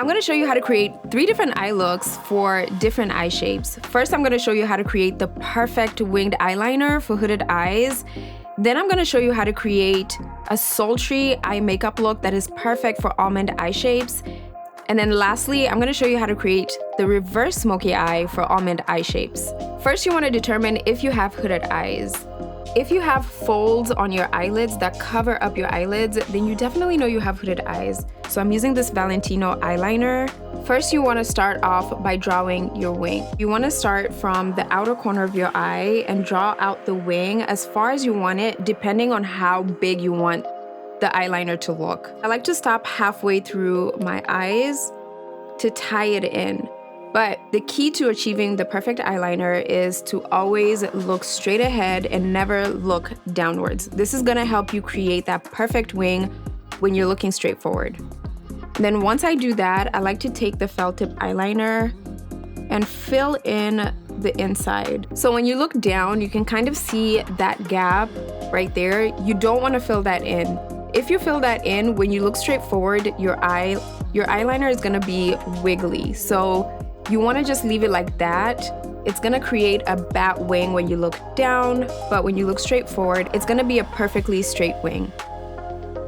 I'm gonna show you how to create 3 different eye looks for different eye shapes. First, I'm gonna show you how to create the perfect winged eyeliner for hooded eyes. Then I'm gonna show you how to create a sultry eye makeup look that is perfect for almond eye shapes. And then lastly, I'm gonna show you how to create the reverse smoky eye for almond eye shapes. First, you wanna determine if you have hooded eyes. If you have folds on your eyelids that cover up your eyelids, then you definitely know you have hooded eyes. So I'm using this Valentino eyeliner. First, you wanna start off by drawing your wing. You wanna start from the outer corner of your eye and draw out the wing as far as you want it, depending on how big you want the eyeliner to look. I like to stop halfway through my eyes to tie it in. But the key to achieving the perfect eyeliner is to always look straight ahead and never look downwards. This is gonna help you create that perfect wing when you're looking straight forward. And then once I do that, I like to take the felt tip eyeliner and fill in the inside. So when you look down, you can kind of see that gap right there. You don't wanna fill that in. If you fill that in, when you look straight forward, your eyeliner is gonna be wiggly. So you wanna just leave it like that. It's gonna create a bat wing when you look down, but when you look straight forward, it's gonna be a perfectly straight wing.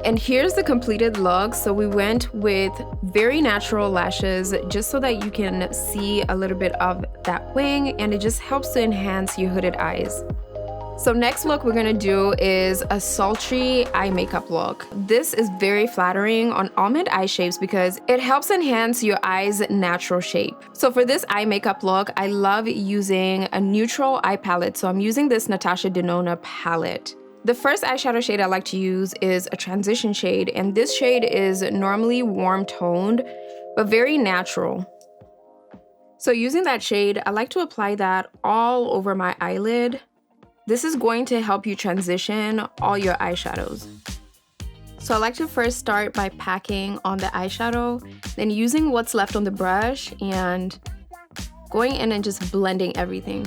And here's the completed look. So we went with very natural lashes just so that you can see a little bit of that wing, and it just helps to enhance your hooded eyes. So next look we're gonna do is a sultry eye makeup look. This is very flattering on almond eye shapes because it helps enhance your eye's natural shape. So for this eye makeup look, I love using a neutral eye palette. So I'm using this Natasha Denona palette. The first eyeshadow shade I like to use is a transition shade, and this shade is normally warm toned, but very natural. So using that shade, I like to apply that all over my eyelid. This is going to help you transition all your eyeshadows. So I like to first start by packing on the eyeshadow, then using what's left on the brush and going in and just blending everything.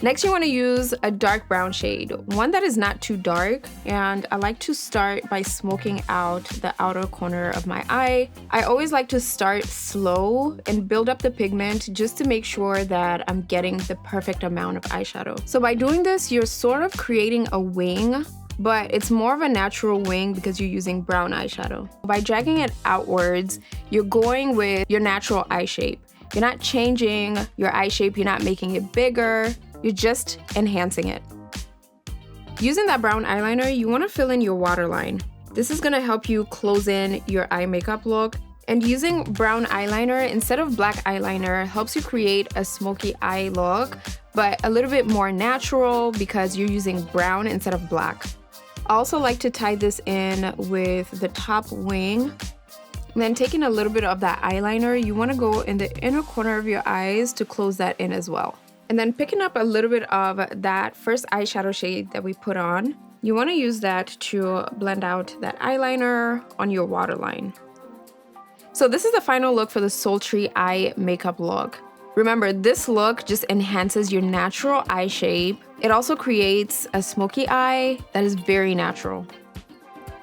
Next, you want to use a dark brown shade, one that is not too dark, and I like to start by smoking out the outer corner of my eye. I always like to start slow and build up the pigment just to make sure that I'm getting the perfect amount of eyeshadow. So by doing this, you're sort of creating a wing, but it's more of a natural wing because you're using brown eyeshadow. By dragging it outwards, you're going with your natural eye shape. You're not changing your eye shape, you're not making it bigger. You're just enhancing it. Using that brown eyeliner, you want to fill in your waterline. This is going to help you close in your eye makeup look. And using brown eyeliner instead of black eyeliner helps you create a smoky eye look, but a little bit more natural because you're using brown instead of black. I also like to tie this in with the top wing. And then taking a little bit of that eyeliner, you want to go in the inner corner of your eyes to close that in as well. And then picking up a little bit of that first eyeshadow shade that we put on, you want to use that to blend out that eyeliner on your waterline. So this is the final look for the sultry eye makeup look. Remember, this look just enhances your natural eye shape. It also creates a smoky eye that is very natural.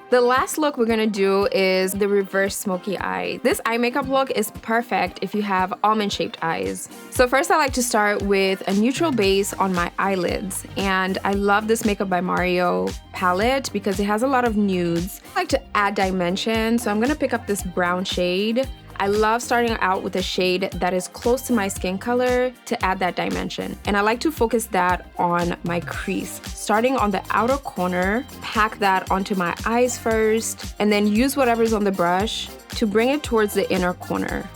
The last look we're gonna do is the reverse smoky eye. This eye makeup look is perfect if you have almond-shaped eyes. So first I like to start with a neutral base on my eyelids. And I love this Makeup by Mario palette because it has a lot of nudes. I like to add dimension, so I'm gonna pick up this brown shade. I love starting out with a shade that is close to my skin color to add that dimension. And I like to focus that on my crease. Starting on the outer corner, pack that onto my eyes first, and then use whatever's on the brush to bring it towards the inner corner.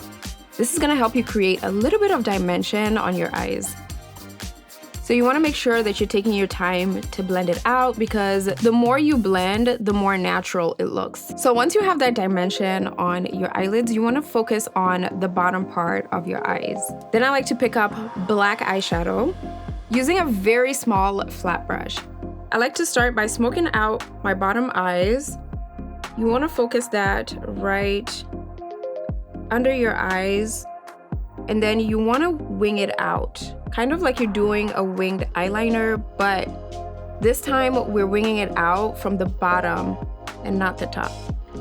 This is gonna help you create a little bit of dimension on your eyes. So you wanna make sure that you're taking your time to blend it out because the more you blend, the more natural it looks. So once you have that dimension on your eyelids, you wanna focus on the bottom part of your eyes. Then I like to pick up black eyeshadow using a very small flat brush. I like to start by smoking out my bottom eyes. You wanna focus that right under your eyes, and then you wanna wing it out. Kind of like you're doing a winged eyeliner, but this time we're winging it out from the bottom and not the top.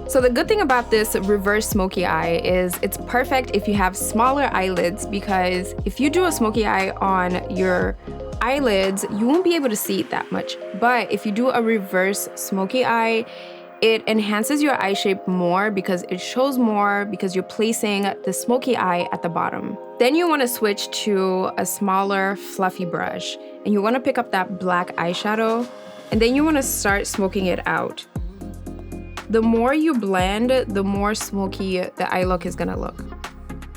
So the good thing about this reverse smoky eye is it's perfect if you have smaller eyelids, because if you do a smoky eye on your eyelids, you won't be able to see it that much. But if you do a reverse smoky eye, it enhances your eye shape more because it shows more, because you're placing the smoky eye at the bottom. Then you want to switch to a smaller fluffy brush, and you want to pick up that black eyeshadow, and then you want to start smoking it out. The more you blend, the more smoky the eye look is gonna look.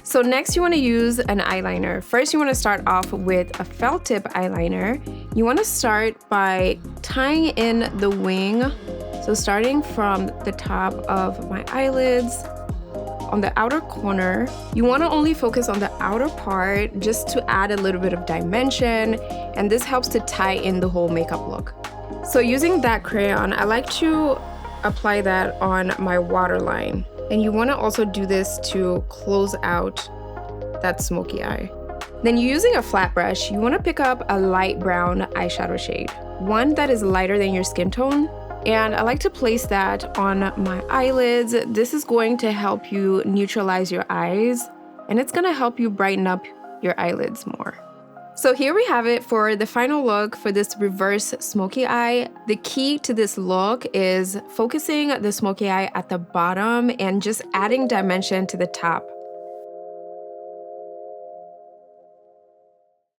So next you wanna use an eyeliner. First you wanna start off with a felt tip eyeliner. You wanna start by tying in the wing. So starting from the top of my eyelids, on the outer corner, you wanna only focus on the outer part just to add a little bit of dimension, and this helps to tie in the whole makeup look. So using that crayon, I like to apply that on my waterline. And you wanna also do this to close out that smoky eye. Then using a flat brush, you wanna pick up a light brown eyeshadow shade, one that is lighter than your skin tone. And I like to place that on my eyelids. This is going to help you neutralize your eyes, and it's gonna help you brighten up your eyelids more. So here we have it for the final look for this reverse smoky eye. The key to this look is focusing the smoky eye at the bottom and just adding dimension to the top.